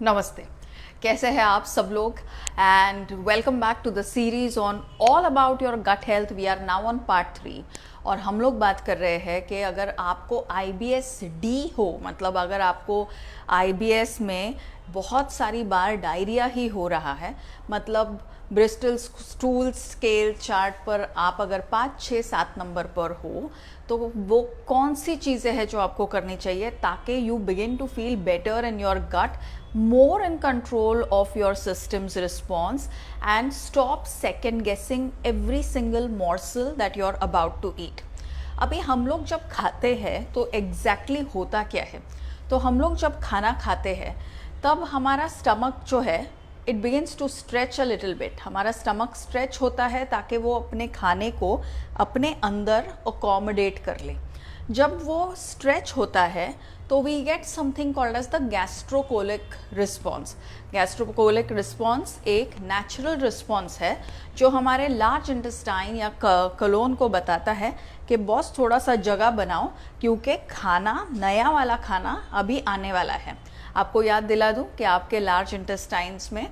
नमस्ते। कैसे हैं आप सब लोग? And welcome back to the series on all about your gut health. We are now on part 3 और हम लोग बात कर रहे हैं कि अगर आपको IBS डी हो, मतलब अगर आपको IBS में बहुत सारी बार डायरिया ही हो रहा है, मतलब ब्रिस्टल स्टूल स्केल चार्ट पर आप अगर 5, 6, 7 नंबर पर हो, तो वो कौन सी चीज़ें हैं जो आपको करनी चाहिए ताकि you begin to feel better in your gut, more in control of your system's response and stop second guessing every single morsel that you're about to eat। अभी हम लोग जब खाते हैं तो एग्जैक्टली होता क्या है? तो हम लोग जब खाना खाते हैं तब हमारा स्टमक जो है it begins to stretch a little bit. हमारा स्टमक स्ट्रेच होता है ताकि वो अपने खाने को अपने अंदर अकोमोडेट कर ले। जब वो स्ट्रेच होता है तो we get something called as the gastrocolic response. Gastrocolic response एक नेचुरल रिस्पॉन्स है जो हमारे लार्ज इंटेस्टाइन या कलोन को बताता है कि बॉस थोड़ा सा जगह बनाओ, क्योंकि खाना, नया वाला खाना अभी आने वाला है। आपको याद दिला दूं कि आपके लार्ज इंटेस्टाइन्स में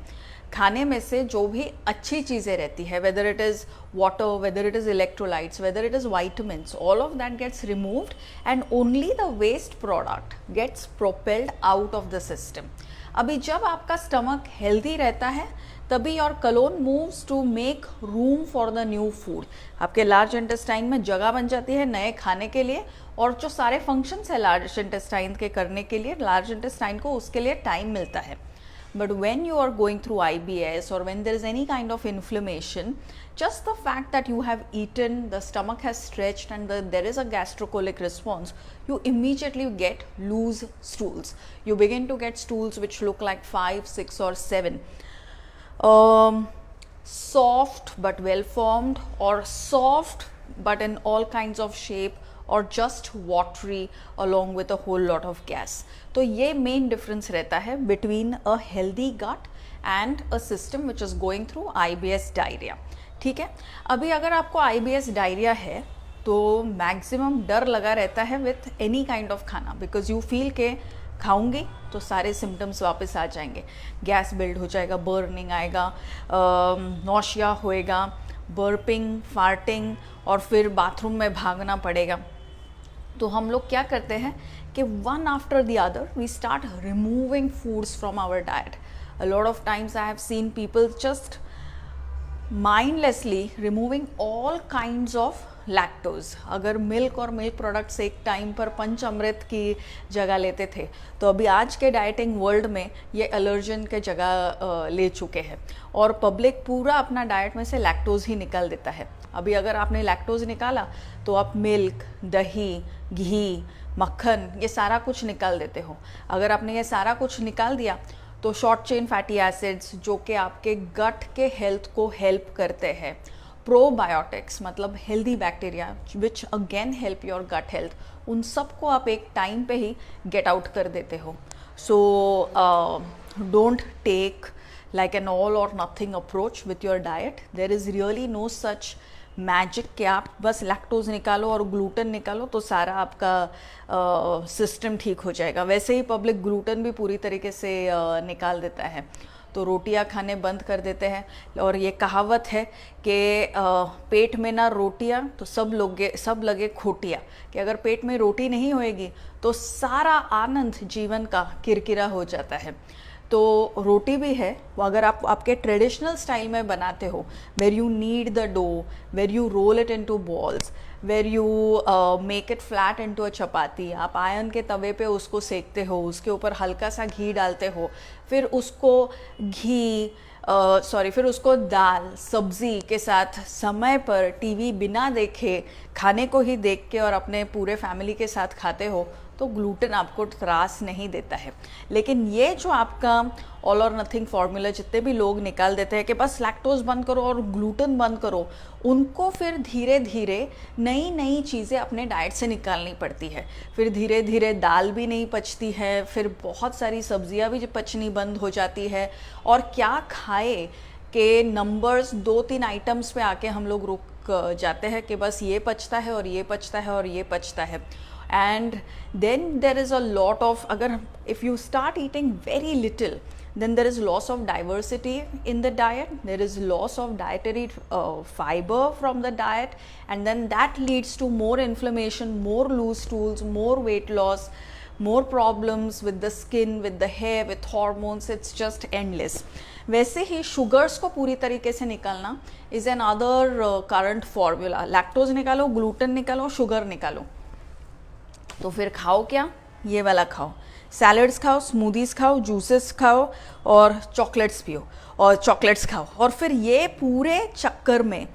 खाने में से जो भी अच्छी चीज़ें रहती है, whether it is water, whether it is electrolytes, whether it is vitamins, all of that gets removed and only the waste product gets propelled out of the system. अभी जब आपका स्टमक हेल्दी रहता है तभी your colon moves to make room for the new food. आपके large intestine में जगह बन जाती है नए खाने के लिए, और जो सारे फंक्शंस है लार्ज इंटेस्टाइन के करने के लिए, लार्ज इंटेस्टाइन को उसके लिए टाइम मिलता है। But when you are going through IBS or when there is any kind of inflammation, just the fact that you have eaten, the stomach has stretched and there is a gastrocolic response, you immediately get loose stools. You begin to get stools which look like 5, 6 or 7. Soft but well formed, or soft but in all kinds of shape, और just watery along with a whole lot of gas। तो ये main difference रहता है between a healthy gut and a system which is going through IBS diarrhoea. ठीक है, अभी अगर आपको IBS डायरिया है तो मैक्सिमम डर लगा रहता है विथ एनी काइंड ऑफ खाना, बिकॉज यू फील के खाऊंगी तो सारे सिम्टम्स वापस आ जाएंगे। गैस बिल्ड हो जाएगा, बर्निंग आएगा, नौशिया होएगा, बर्पिंग, फार्टिंग, और फिर बाथरूम में भागना पड़ेगा। तो हम लोग क्या करते हैं कि one after the other we start removing foods from our diet. A lot of times I have seen people just mindlessly removing all kinds of lactose. अगर मिल्क और मिल्क प्रोडक्ट्स एक टाइम पर पंचामृत की जगह लेते थे, तो अभी आज के डाइटिंग वर्ल्ड में ये एलर्जन के जगह ले चुके हैं और पब्लिक पूरा अपना डाइट में से लैक्टोज ही निकाल देता है। अभी अगर आपने लैक्टोज निकाला तो आप मिल्क, दही, घी, मक्खन, ये सारा कुछ निकाल देते हो। अगर आपने ये सारा कुछ निकाल दिया तो शॉर्ट चेन फैटी एसिड्स जो कि आपके गट के हेल्थ को हेल्प करते हैं, प्रोबायोटिक्स मतलब healthy bacteria which again help your gut health, उन सबको आप एक टाइम पे ही गेट आउट कर देते हो। So don't take like an all or nothing approach with your diet. There is really no such magic कि आप बस लैक्टोज निकालो और ग्लूटेन निकालो तो सारा आपका सिस्टम ठीक हो जाएगा। वैसे ही पब्लिक ग्लूटेन भी पूरी तरीके से निकाल देता है, तो रोटियां खाने बंद कर देते हैं। और ये कहावत है कि पेट में ना रोटियां तो सब लगे खोटियां, कि अगर पेट में रोटी नहीं होएगी तो सारा आनंद जीवन का किरकिरा हो जाता है। तो रोटी भी है, वो अगर आप आपके ट्रेडिशनल स्टाइल में बनाते हो, where you need the dough, where you roll it into balls, where you make it flat into a chapati, आप आयरन के तवे पे उसको सेकते हो, उसके ऊपर हल्का सा घी डालते हो, फिर उसको फिर उसको दाल सब्जी के साथ समय पर टीवी बिना देखे, खाने को ही देख के और अपने पूरे फैमिली के साथ खाते हो, तो ग्लूटेन आपको त्रास नहीं देता है। लेकिन ये जो आपका ऑल और नथिंग फार्मूला जितने भी लोग निकाल देते हैं कि बस लैक्टोज बंद करो और ग्लूटेन बंद करो, उनको फिर धीरे धीरे नई नई चीज़ें अपने डाइट से निकालनी पड़ती है। फिर धीरे धीरे दाल भी नहीं पचती है, फिर बहुत सारी सब्जियां भी पचनी बंद हो जाती है, और क्या खाए के नंबर्स 2-3 आइटम्स पे आके हम लोग रुक जाते हैं कि बस ये पचता है और ये पचता है और ये पचता है। And then there is a lot of, agar if you start eating very little, then there is loss of diversity in the diet, there is loss of dietary fiber from the diet, and then that leads to more inflammation, more loose stools, more weight loss, more problems with the skin, with the hair, with hormones. It's just endless. वैसे ही sugars को पूरी तरीके से निकालना is an other current formula. Lactose निकालो, gluten निकालो, sugar निकालो. तो फिर खाओ क्या, ये वाला खाओ. सैलड्स खाओ, स्मूदीज खाओ, जूसेस खाओ और चॉकलेट्स पियो और चॉकलेट्स खाओ. और फिर ये पूरे चक्कर में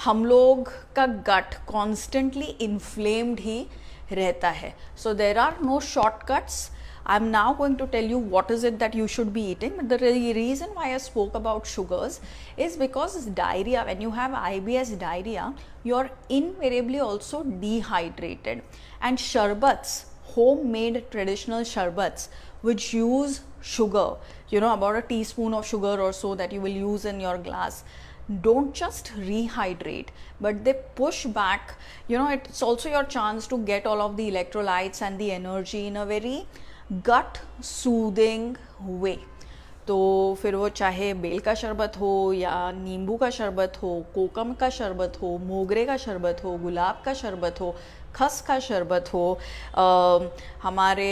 हम लोग का गट कॉन्स्टेंटली इन्फ्लेम्ड ही रहता है. So there are no shortcuts. I'm now going to tell you what is it that you should be eating. But the reason why I spoke about sugars is because diarrhea, when you have IBS diarrhea, you're invariably also dehydrated. And sharbats, homemade traditional sharbats, which use sugar, you know, about a teaspoon of sugar or so that you will use in your glass, don't just rehydrate, but they push back, you know, it's also your chance to get all of the electrolytes and the energy in a very gut soothing way. तो फिर वो चाहे bell का शरबत हो या नींबू का शरबत हो, कोकम का शरबत हो, मोगरे का शरबत हो, गुलाब का शरबत हो, खस का शरबत हो, हमारे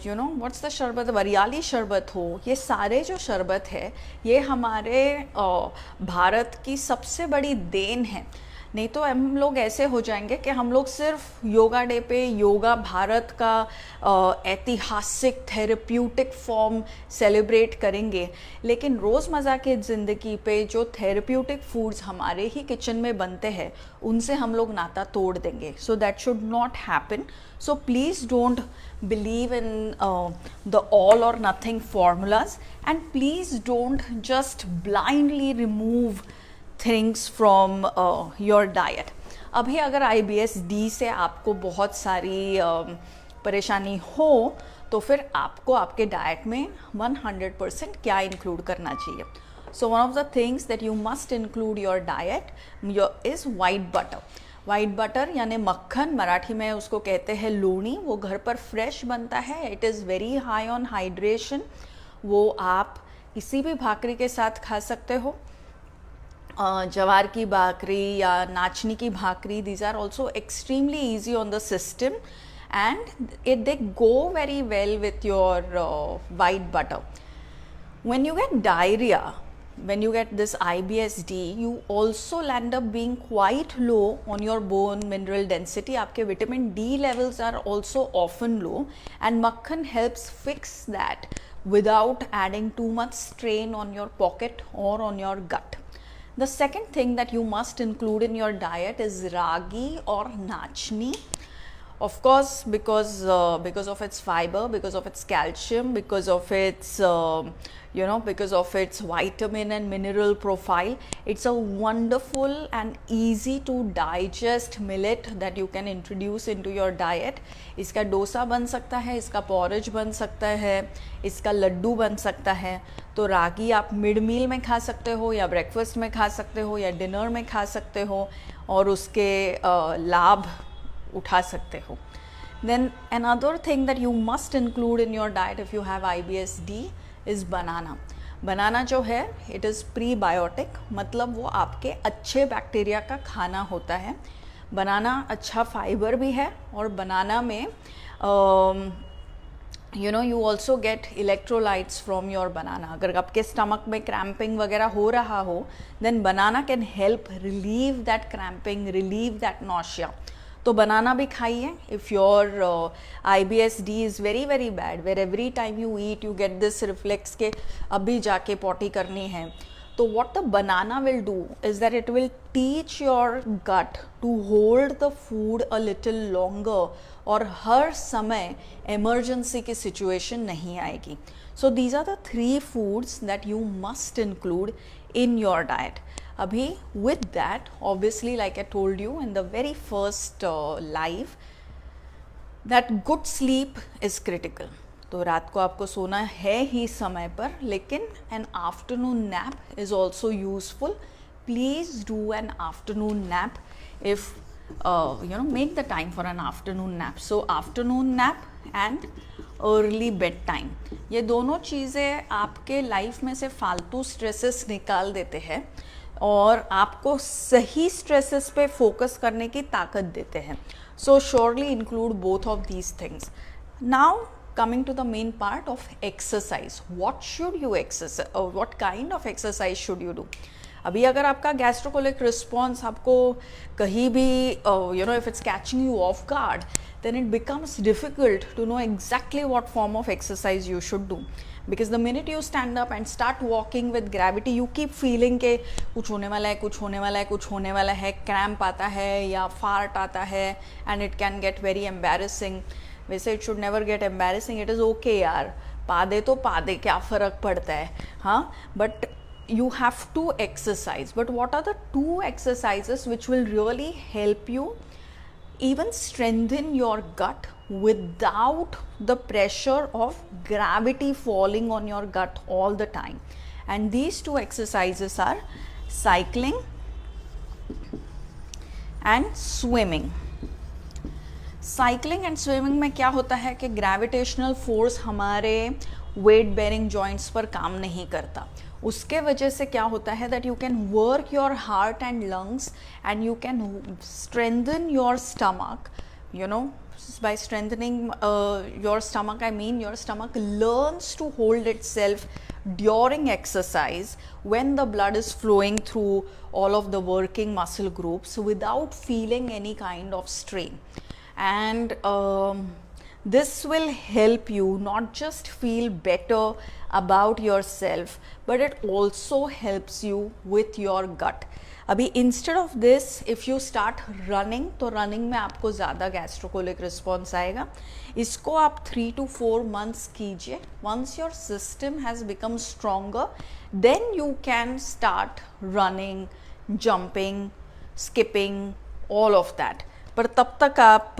यू नो व्हाट्स द शरबत, वरियाली शरबत हो. ये सारे जो शरबत है ये हमारे भारत की सबसे बड़ी देन है. नहीं तो हम लोग ऐसे हो जाएंगे कि हम लोग सिर्फ योगा डे पे योगा भारत का ऐतिहासिक थेरेप्यूटिक फॉर्म सेलिब्रेट करेंगे, लेकिन रोज़मर्रा के ज़िंदगी पे जो थेरेप्यूटिक फूड्स हमारे ही किचन में बनते हैं उनसे हम लोग नाता तोड़ देंगे. So that should not happen. So please don't believe in the all or nothing formulas, and please don't just blindly remove things from your diet. अभी अगर IBS-D से आपको बहुत सारी परेशानी हो तो फिर आपको आपके डाइट में 100% क्या इंक्लूड करना चाहिए. So one of the things that you must include your diet is white butter. White butter यानी मक्खन, मराठी में उसको कहते हैं लोणी. वो घर पर फ्रेश बनता है. It is very high on hydration. वो आप किसी भी भाकरी के साथ खा सकते हो. जवार की भाकरी या नाचनी की भाकरी, these are also extremely easy on the system and it they go very well with your white butter. When you get diarrhea, when you get this IBS-D, you also end up being quite low on your bone mineral density. आपके vitamin D levels are also often low, and makhan helps fix that without adding too much strain on your pocket or on your gut. The second thing that you must include in your diet is ragi or nachni. Of course, because of its fiber, because of its calcium, because of its because of its vitamin and mineral profile, it's a wonderful and easy to digest millet that you can introduce into your diet. इसका डोसा बन सकता है, इसका porridge बन सकता है, इसका लड्डू बन सकता है. तो रागी आप मिड मील में खा सकते हो या ब्रेकफास्ट में खा सकते हो या डिनर में खा सकते हो और उसके लाभ उठा सकते हो. Then another thing that you must include in your diet if you have IBS-D is banana. बनाना जो है it is prebiotic, मतलब वो आपके अच्छे बैक्टीरिया का खाना होता है. बनाना अच्छा फाइबर भी है और बनाना में you also get electrolytes from your banana. अगर आपके स्टमक में क्रैम्पिंग वगैरह हो रहा हो, then banana can help relieve that cramping, relieve that nausea. तो बनाना भी खाइए. If your IBS-D is very very bad, where every time you eat you get this reflex के अभी जाके पॉटी करनी है. तो what the banana will do is that it will teach your gut to hold the food a little longer, और हर समय emergency की सिचुएशन नहीं आएगी. So these are the 3 foods that you must include in your diet. Abhi, with that, obviously, like I told you in the very first live, that good sleep is critical. तो रात को आपको सोना है ही समय पर, लेकिन an afternoon nap is also useful. Please do an afternoon nap if make the time for an afternoon nap. So afternoon nap and early bed time, ये दोनों चीज़ें आपके लाइफ में से फालतू स्ट्रेसेस निकाल देते हैं और आपको सही स्ट्रेसेस पे फोकस करने की ताकत देते हैं. सो surely include both of these things. Now coming to the main part of exercise, what should you exercise or what kind of exercise should you do? अभी अगर आपका गैस्ट्रोकोलिक रिस्पॉन्स आपको कहीं भी if it's catching you off guard, then it becomes difficult to know exactly what form of exercise you should do, because the minute you stand up and start walking with gravity, you keep feeling के कुछ होने वाला है, कुछ होने वाला है, कुछ होने वाला है, क्रैम्प आता है या फार्ट आता है, and it can get very embarrassing. वैसे it should never get embarrassing, it is okay यार, पा दे तो पा दे, क्या फ़र्क पड़ता है, हाँ. But you have to exercise. But what are the 2 exercises which will really help you even strengthen your gut without the pressure of gravity falling on your gut all the time? And these 2 exercises are cycling and swimming. Cycling and swimming में क्या होता है कि gravitational force हमारे weight bearing joints पर काम नहीं करता. उसके वजह से क्या होता है that you can work your heart and lungs and you can strengthen your stomach. By strengthening your stomach, I mean your stomach learns to hold itself during exercise when the blood is flowing through all of the working muscle groups without feeling any kind of strain. And this will help you not just feel better about yourself, but it also helps you with your gut. अभी instead of this, if you start running, तो running में आपको ज़्यादा gastrocolic response आएगा. इसको आप 3 to 4 months कीजिए. Once your system has become stronger, then you can start running, jumping, skipping, all of that. पर तब तक आप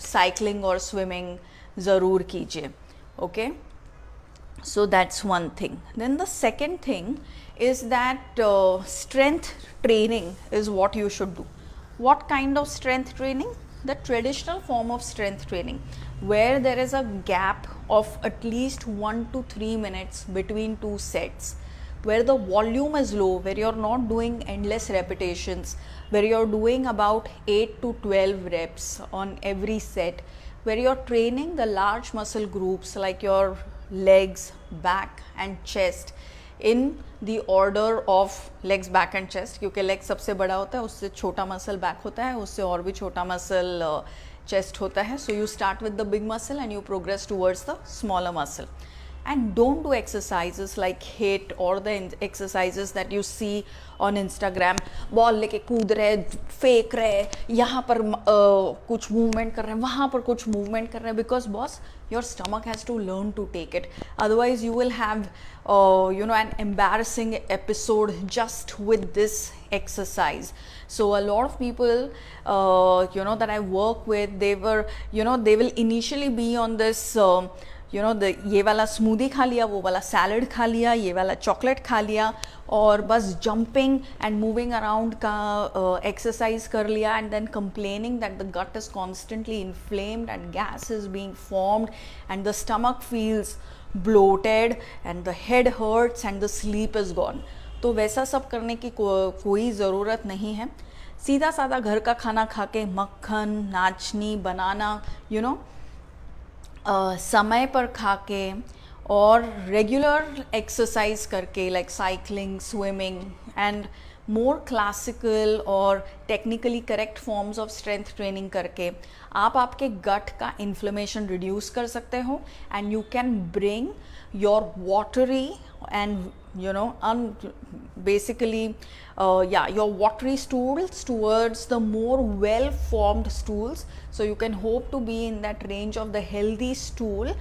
साइकिलिंग और स्विमिंग ज़रूर कीजिए. Okay, so that's one thing. Then the second thing is that strength training is what you should do. What kind of strength training? The traditional form of strength training where there is a gap of at least 1 to 3 minutes between 2 sets, where the volume is low, where you're not doing endless repetitions, where you're doing about 8 to 12 reps on every set, where you're training the large muscle groups like your legs, back and chest in the order of legs, back and chest, क्योंकि legs सबसे बड़ा होता है, उससे छोटा muscle back होता है, उससे और भी छोटा muscle chest होता है. So you start with the big muscle and you progress towards the smaller muscle. And don't do exercises like HIIT or the exercises that you see on Instagram. Ball लेके कूद रहे, फेंक रहे, यहाँ पर कुछ मूवमेंट कर रहे हैं, वहाँ पर कुछ मूवमेंट कर रहे हैं, because boss, your stomach has to learn to take it. Otherwise you will have an embarrassing episode just with this exercise. So a lot of people that I work with, they will initially be on this ये वाला smoothie खा लिया, वो वाला salad खा लिया, ये वाला चॉकलेट खा लिया, और बस जंपिंग एंड मूविंग अराउंड का एक्सरसाइज कर लिया, and then complaining that the gut is constantly inflamed and gas is being formed and the stomach feels bloated and the head hurts and the sleep is gone. तो वैसा सब करने की कोई ज़रूरत नहीं है. सीधा साधा घर का खाना खा के, मक्खन, नाचनी, बनाना, समय पर खा के और रेगुलर एक्सरसाइज करके, like cycling, swimming and more classical और technically correct forms of strength training करके आप आपके गट का इन्फ्लेमेशन रिड्यूस कर सकते हो, and you can bring your watery and basically your watery stools towards the more well formed stools. So you can hope to be in that range of the healthy stool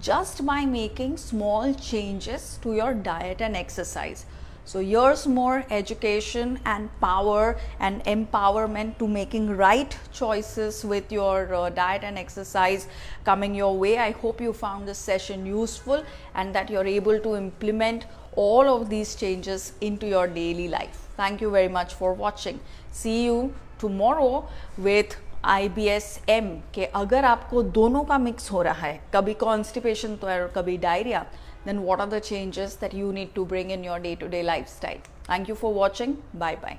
just by making small changes to your diet and exercise. So here's more education and power and empowerment to making right choices with your diet and exercise coming your way. I hope you found this session useful and that you're able to implement all of these changes into your daily life. Thank you very much for watching. See you tomorrow with IBS-M के अगर आपको दोनों का mix हो रहा है, कभी constipation तो है और कभी diarrhoea, then what are the changes that you need to bring in your day-to-day lifestyle? Thank you for watching. Bye bye.